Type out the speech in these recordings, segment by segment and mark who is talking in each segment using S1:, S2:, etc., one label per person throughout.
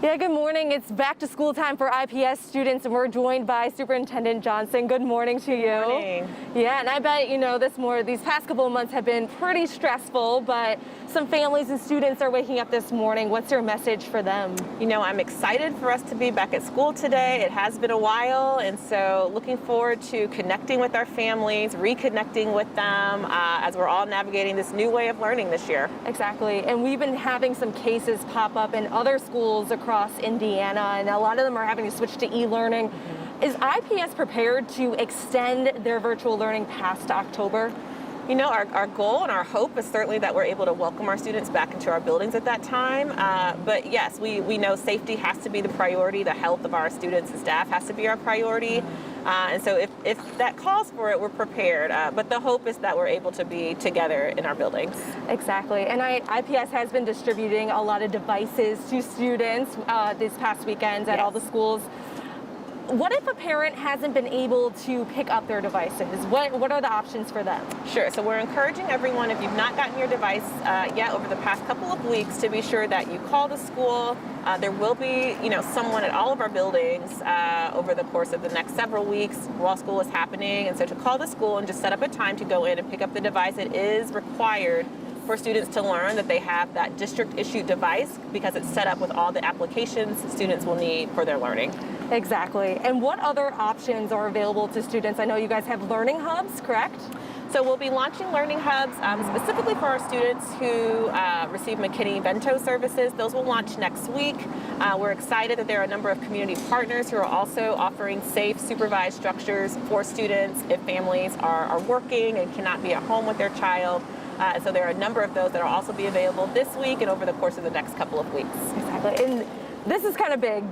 S1: Yeah, good morning. It's back to school time for IPS students, and we're joined by Superintendent Johnson. Good morning to you.
S2: Good morning.
S1: Yeah, and I bet you know these past couple of months have been pretty stressful, but some families and students are waking up this morning. What's your message for them?
S2: You know, I'm excited for us to be back at school today. It has been a while, and so looking forward to connecting with our families, reconnecting with them as we're all navigating this new way of learning this year.
S1: Exactly, and we've been having some cases pop up in other schools across Indiana, and a lot of them are having to switch to e-learning. Is IPS prepared to extend their virtual learning past October?
S2: You know, our goal and our hope is certainly that we're able to welcome our students back into our buildings at that time. But yes, we know safety has to be the priority. The health of our students and staff has to be our priority. And so if that calls for it, we're prepared. But the hope is that we're able to be together in our buildings.
S1: Exactly. And IPS has been distributing a lot of devices to students these past weekends at all the schools. What if a parent hasn't been able to pick up their devices? What are the options for them?
S2: Sure. So we're encouraging everyone, if you've not gotten your device yet over the past couple of weeks, to be sure that you call the school. There will be, someone at all of our buildings over the course of the next several weeks while school is happening. And so to call the school and just set up a time to go in and pick up the device, it is required for students to learn that they have that district-issued device because it's set up with all the applications students will need for their learning.
S1: Exactly. And what other options are available to students? I know you guys have learning hubs, correct?
S2: So we'll be launching learning hubs specifically for our students who receive McKinney-Vento services. Those will launch next week. We're excited that there are a number of community partners who are also offering safe, supervised structures for students if families are working and cannot be at home with their child. So there are a number of those that will also be available this week and over the course of the next couple of weeks.
S1: Exactly. And this is kind of big.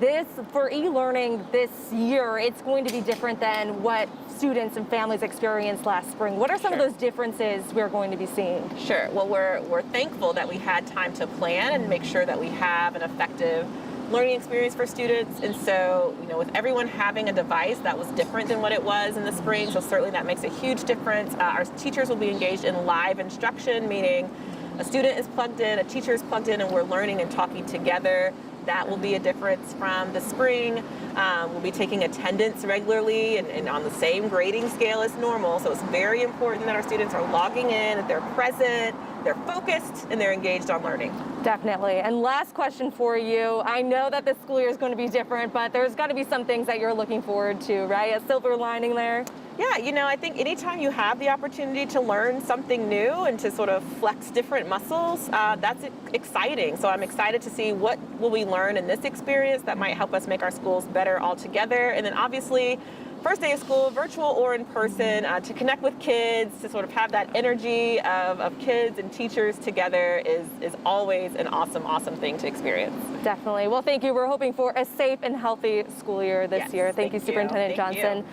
S1: For e-learning this year, it's going to be different than what students and families experienced last spring. What are some of those differences we're going to be seeing?
S2: Sure. Well, we're thankful that we had time to plan and make sure that we have an effective learning experience for students. And so, with everyone having a device, that was different than what it was in the spring. So certainly that makes a huge difference. Our teachers will be engaged in live instruction, meaning a student is plugged in, a teacher is plugged in, and we're learning and talking together. That will be a difference from the spring. We'll be taking attendance regularly and on the same grading scale as normal. So it's very important that our students are logging in, that they're present, they're focused, and they're engaged on learning.
S1: Definitely. And last question for you. I know that this school year is going to be different, but there's got to be some things that you're looking forward to, right? A silver lining there?
S2: Yeah, I think anytime you have the opportunity to learn something new and to sort of flex different muscles, that's exciting. So I'm excited to see what will we learn in this experience that might help us make our schools better altogether. And then obviously, first day of school, virtual or in person, to connect with kids, to sort of have that energy of kids and teachers together is always an awesome, awesome thing to experience.
S1: Definitely. Well, thank you. We're hoping for a safe and healthy school year this year. Thank you, Superintendent Johnson.